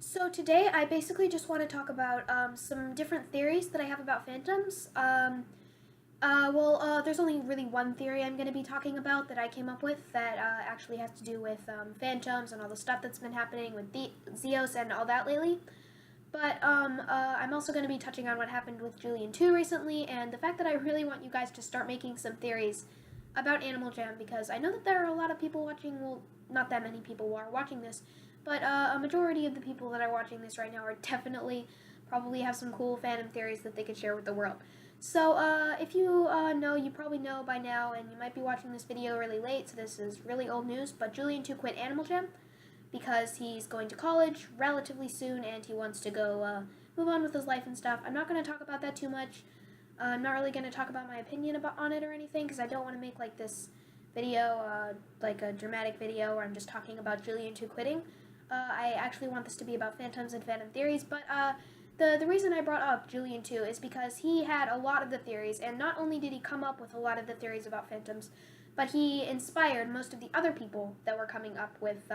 So today I basically just want to talk about some different theories that I have about phantoms. There's only really one theory I'm going to be talking about that I came up with that actually has to do with phantoms and all the stuff that's been happening with the Zeos and all that lately. But I'm also going to be touching on what happened with Julian 2 recently and the fact that I really want you guys to start making some theories about Animal Jam because I know that there are a lot of people watching, well, not that many people are watching this, but a majority of the people that are watching this right now are definitely probably have some cool fandom theories that they could share with the world. So if you know, you probably know by now, and you might be watching this video really late, so this is really old news, but Julian 2 quit Animal Jam because he's going to college relatively soon and he wants to go move on with his life and stuff. I'm not going to talk about that too much. I'm not really going to talk about my opinion on it or anything because I don't want to make like this video like a dramatic video where I'm just talking about Julian 2 quitting. I actually want this to be about phantoms and phantom theories, but the reason I brought up Julian 2 is because he had a lot of the theories, and not only did he come up with a lot of the theories about phantoms, but he inspired most of the other people that were coming up with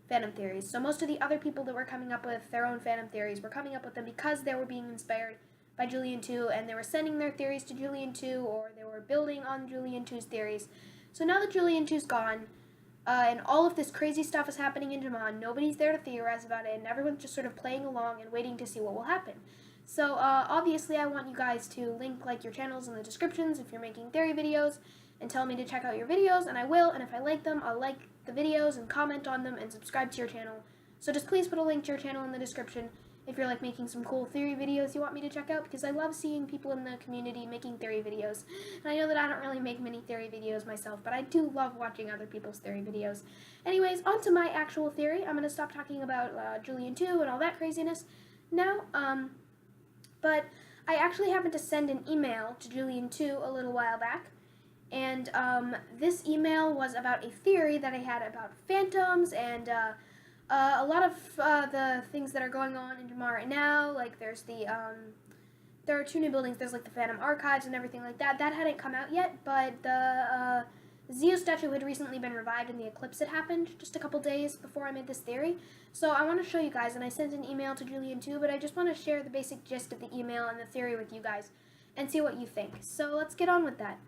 phantom theories. So most of the other people that were coming up with their own phantom theories were coming up with them because they were being inspired by Julian 2, and they were sending their theories to Julian 2, or they were building on Julian 2's theories. So now that Julian 2's gone, and all of this crazy stuff is happening in Jamon, nobody's there to theorize about it, and everyone's just sort of playing along and waiting to see what will happen. So obviously I want you guys to link like your channels in the descriptions if you're making theory videos, and tell me to check out your videos, and I will, and if I like them, I'll like the videos and comment on them and subscribe to your channel. So just please put a link to your channel in the description if you're like making some cool theory videos you want me to check out, because I love seeing people in the community making theory videos. And I know that I don't really make many theory videos myself, but I do love watching other people's theory videos. Anyways, on to my actual theory. I'm going to stop talking about Julian 2 and all that craziness now. But I actually happened to send an email to Julian 2 a little while back. And this email was about a theory that I had about phantoms and a lot of the things that are going on in Jamar right now. Like there's there are two new buildings. There's like the Phantom Archives and everything like that. That hadn't come out yet, but the Zeo statue had recently been revived in the eclipse that happened just a couple days before I made this theory. So I want to show you guys, and I sent an email to Julian too, but I just want to share the basic gist of the email and the theory with you guys and see what you think. So let's get on with that.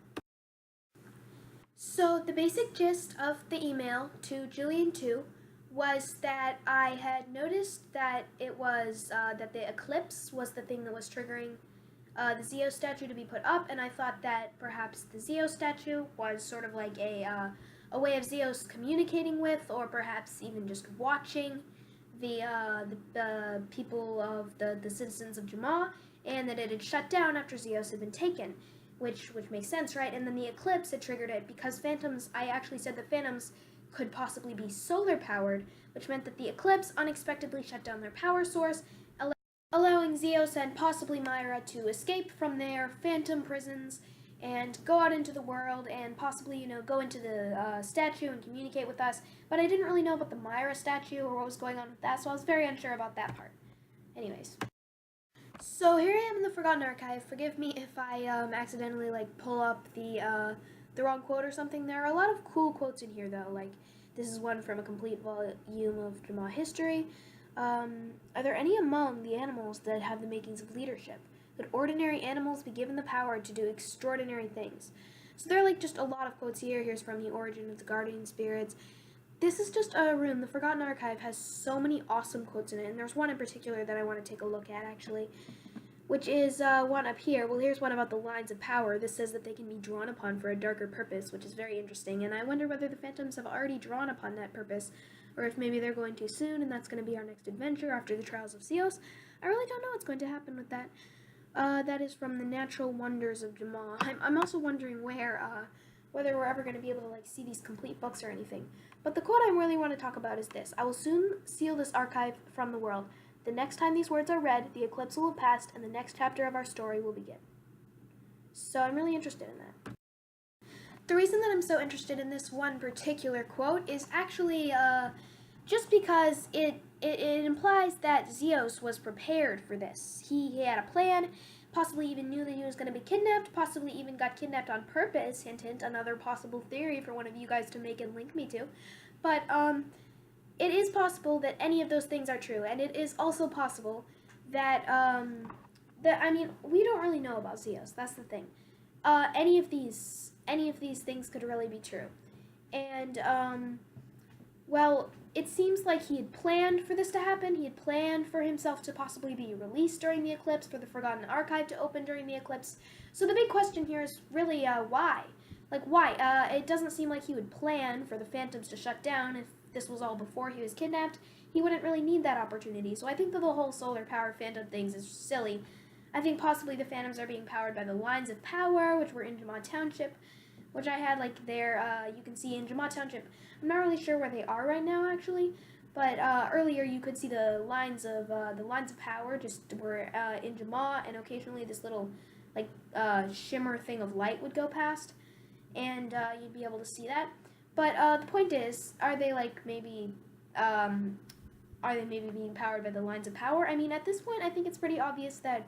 So the basic gist of the email to Julian 2 was that I had noticed that it was that the eclipse was the thing that was triggering the Zeo statue to be put up, and I thought that perhaps the Zeo statue was sort of like a way of Zeos communicating with, or perhaps even just watching the people of the citizens of Jama, and that it had shut down after Zeos had been taken. Which makes sense, right? And then the eclipse had triggered it because phantoms, I actually said that phantoms could possibly be solar powered, which meant that the eclipse unexpectedly shut down their power source, allowing Zeos and possibly Myra to escape from their phantom prisons and go out into the world and possibly, you know, go into the statue and communicate with us. But I didn't really know about the Myra statue or what was going on with that, so I was very unsure about that part. Anyways. So here I am in the Forgotten Archive. Forgive me if I accidentally like pull up the wrong quote or something. There are a lot of cool quotes in here though. Like this is one from a complete volume of Jama history. Are there any among the animals that have the makings of leadership? Could ordinary animals be given the power to do extraordinary things? So there are like just a lot of quotes here. Here's from The Origin of the Guardian Spirits. This is just a room. The Forgotten Archive has so many awesome quotes in it, and there's one in particular that I want to take a look at, actually, which is one up here. Well, here's one about the lines of power. This says that they can be drawn upon for a darker purpose, which is very interesting, and I wonder whether the Phantoms have already drawn upon that purpose, or if maybe they're going to soon, and that's going to be our next adventure after the Trials of Zeos. I really don't know what's going to happen with that. That is from the Natural Wonders of Jama. I'm also wondering whether we're ever going to be able to like see these complete books or anything. But the quote I really want to talk about is this: I will soon seal this archive from the world. The next time these words are read, the eclipse will have passed, and the next chapter of our story will begin. So I'm really interested in that. The reason that I'm so interested in this one particular quote is actually just because it implies that Zeos was prepared for this. He had a plan, possibly even knew that he was going to be kidnapped, possibly even got kidnapped on purpose, hint hint, another possible theory for one of you guys to make and link me to. But it is possible that any of those things are true, and it is also possible that we don't really know about Zeos. That's the thing. Any of these things could really be true, and well, it seems like he had planned for this to happen. He had planned for himself to possibly be released during the eclipse, for the Forgotten Archive to open during the eclipse. So the big question here is really why? Like, why? It doesn't seem like he would plan for the Phantoms to shut down. If this was all before he was kidnapped, he wouldn't really need that opportunity. So I think that the whole solar power Phantom things is silly. I think possibly the Phantoms are being powered by the lines of power, which were in Jamad Township, which I had like there. You can see in Jamad Township. I'm not really sure where they are right now, actually, but earlier you could see the lines of power just were in Jamad, and occasionally this little like shimmer thing of light would go past, and you'd be able to see that. But the point is, are they maybe being powered by the lines of power? I mean, at this point, I think it's pretty obvious that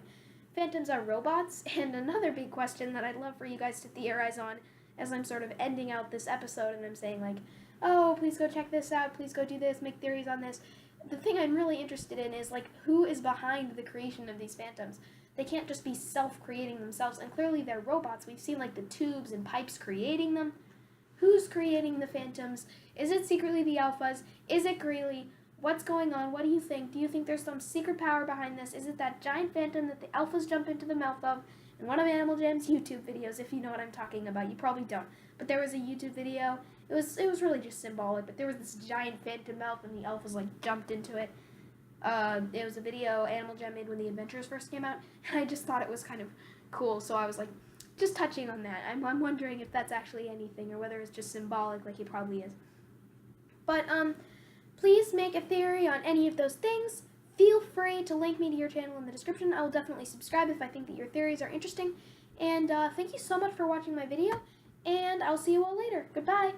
Phantoms are robots. And another big question that I'd love for you guys to theorize on, as I'm sort of ending out this episode, and I'm saying oh, please go check this out, please go do this, make theories on this. The thing I'm really interested in is who is behind the creation of these Phantoms? They can't just be self-creating themselves, and clearly they're robots. We've seen the tubes and pipes creating them. Who's creating the Phantoms? Is it secretly the Alphas? Is it Greeley? What's going on? What do you think? Do you think there's some secret power behind this? Is it that giant phantom that the Alphas jump into the mouth of in one of Animal Jam's YouTube videos, if you know what I'm talking about? You probably don't. But there was a YouTube video. It was really just symbolic, but there was this giant phantom mouth and the Alphas jumped into it. It was a video Animal Jam made when the Adventures first came out, and I just thought it was kind of cool, so I was just touching on that. I'm wondering if that's actually anything or whether it's just symbolic like it probably is. But please make a theory on any of those things. Feel free to link me to your channel in the description. I will definitely subscribe if I think that your theories are interesting. And thank you so much for watching my video, and I'll see you all later. Goodbye!